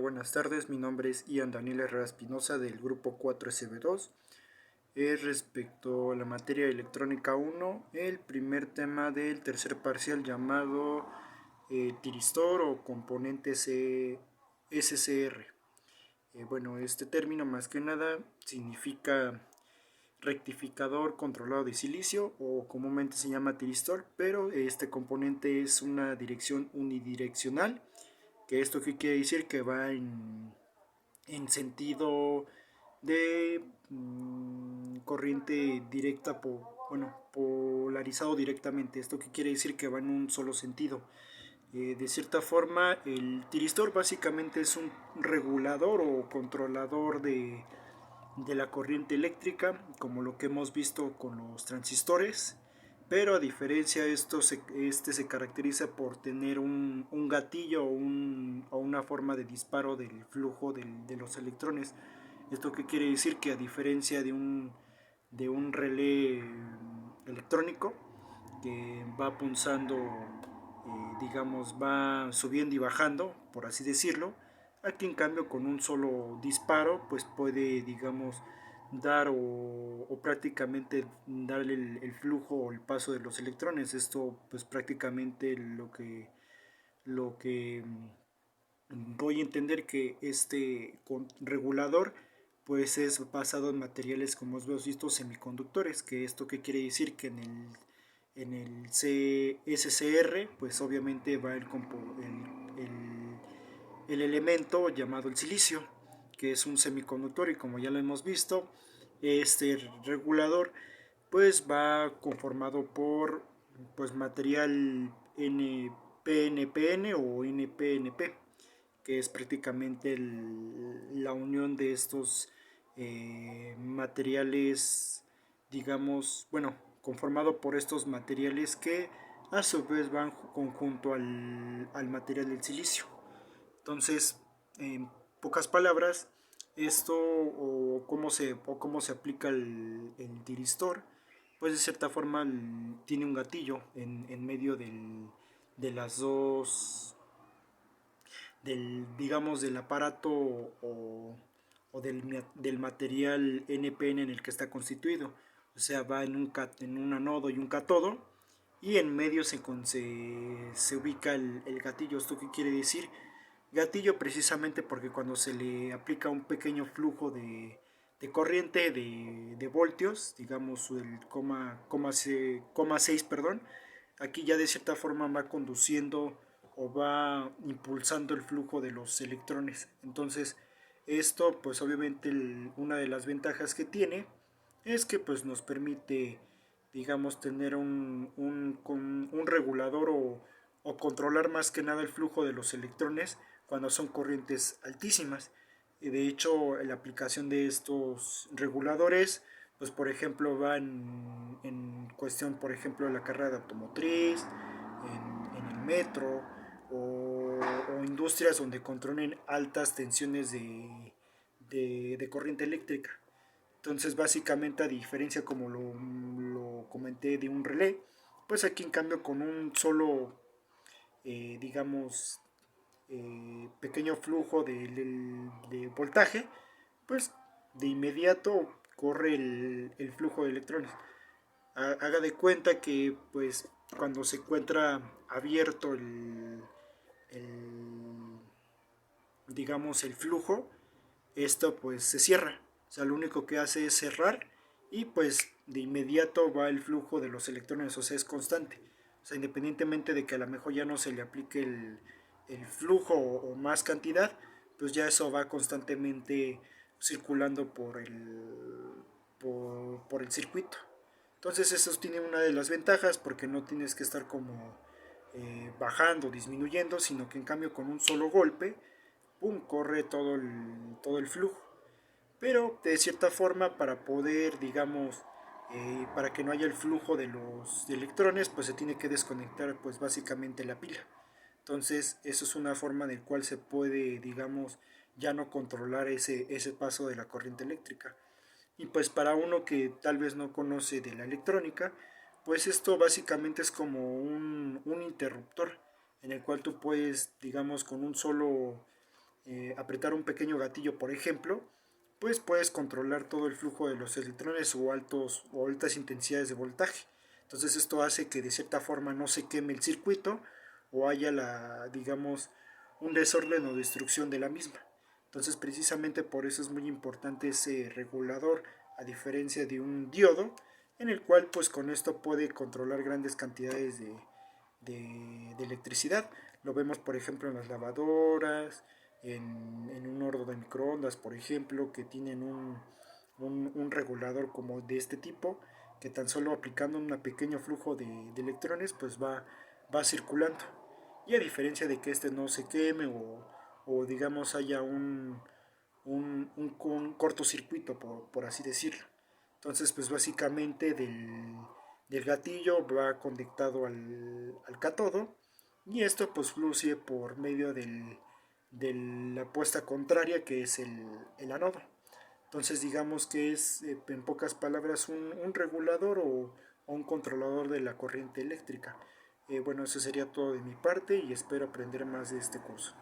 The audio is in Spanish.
buenas tardes. Mi nombre es Ian Daniel Herrera Espinosa del grupo 4SB2. Respecto a la materia electrónica 1, el primer tema del tercer parcial llamado tiristor o componente SCR. Bueno, este término más que nada significa rectificador controlado de silicio o comúnmente se llama tiristor, pero este componente es una dirección unidireccional, que esto qué quiere decir que va en sentido de corriente directa, polarizado directamente. Esto que quiere decir que va en un solo sentido. De cierta forma, el tiristor básicamente es un regulador o controlador de la corriente eléctrica, como lo que hemos visto con los transistores, pero a diferencia este se caracteriza por tener un gatillo o una forma de disparo del flujo de los electrones. ¿Esto qué quiere decir? Que a diferencia de un relé electrónico que va punzando, digamos, va subiendo y bajando, por así decirlo, aquí en cambio con un solo disparo pues puede, digamos, dar o prácticamente darle el flujo o el paso de los electrones. Esto pues prácticamente lo que voy a entender que este regulador pues es basado en materiales, como hemos visto, semiconductores. Que esto que quiere decir que en el CSCR pues obviamente va el elemento llamado el silicio, que es un semiconductor, y como ya lo hemos visto, este regulador pues va conformado por pues material NPNPN o NPNP, que es prácticamente la unión de estos materiales, digamos, bueno, conformado por estos materiales que a su vez van conjunto al material del silicio. Entonces, en pocas palabras, esto o cómo se aplica el tiristor, pues de cierta forma tiene un gatillo en medio de las dos, digamos, del aparato o del material NPN en el que está constituido. O sea, va en un anodo y un catodo, y en medio se ubica el gatillo. ¿Esto qué quiere decir? Gatillo precisamente porque cuando se le aplica un pequeño flujo de corriente de voltios, digamos el coma 6, perdón, aquí ya de cierta forma va conduciendo o va impulsando el flujo de los electrones. Entonces esto pues obviamente una de las ventajas que tiene es que pues nos permite, digamos, tener un regulador o controlar más que nada el flujo de los electrones cuando son corrientes altísimas. Y de hecho la aplicación de estos reguladores pues por ejemplo va en cuestión, por ejemplo, de la carrera de automotriz, en el metro, o industrias donde controlen altas tensiones de corriente eléctrica. Entonces básicamente, a diferencia como lo comenté de un relé, pues aquí en cambio con un solo, digamos, pequeño flujo de voltaje, pues de inmediato corre el flujo de electrones. Haga de cuenta que pues cuando se encuentra abierto el digamos el flujo, esto pues se cierra. O sea, lo único que hace es cerrar, y pues de inmediato va el flujo de los electrones. O sea, es constante. O sea, independientemente de que a lo mejor ya no se le aplique el flujo o más cantidad, pues ya eso va constantemente circulando por el circuito. Entonces eso tiene una de las ventajas, porque no tienes que estar como bajando, disminuyendo, sino que en cambio con un solo golpe, ¡pum!, corre todo el flujo. Pero de cierta forma, para poder, digamos, para que no haya el flujo de los electrones, pues se tiene que desconectar pues básicamente la pila. Entonces eso es una forma en la cual se puede, digamos, ya no controlar ese paso de la corriente eléctrica. Y pues para uno que tal vez no conoce de la electrónica, pues esto básicamente es como un interruptor, en el cual tú puedes, digamos, con un solo apretar un pequeño gatillo, por ejemplo, pues puedes controlar todo el flujo de los electrones o altas intensidades de voltaje. Entonces esto hace que de cierta forma no se queme el circuito o haya digamos, un desorden o destrucción de la misma. Entonces precisamente por eso es muy importante ese regulador, a diferencia de un diodo, en el cual pues con esto puede controlar grandes cantidades de electricidad. Lo vemos por ejemplo en las lavadoras, en un horno de microondas, por ejemplo, que tienen un regulador como de este tipo, que tan solo aplicando un pequeño flujo de electrones, pues va circulando. Y a diferencia de que este no se queme o digamos haya un cortocircuito, por así decirlo. Entonces, pues básicamente del gatillo va conectado al cátodo y esto pues fluye por medio de la puesta contraria que es el anodo. Entonces digamos que es en pocas palabras un regulador o un controlador de la corriente eléctrica. Bueno, eso sería todo de mi parte y espero aprender más de este curso.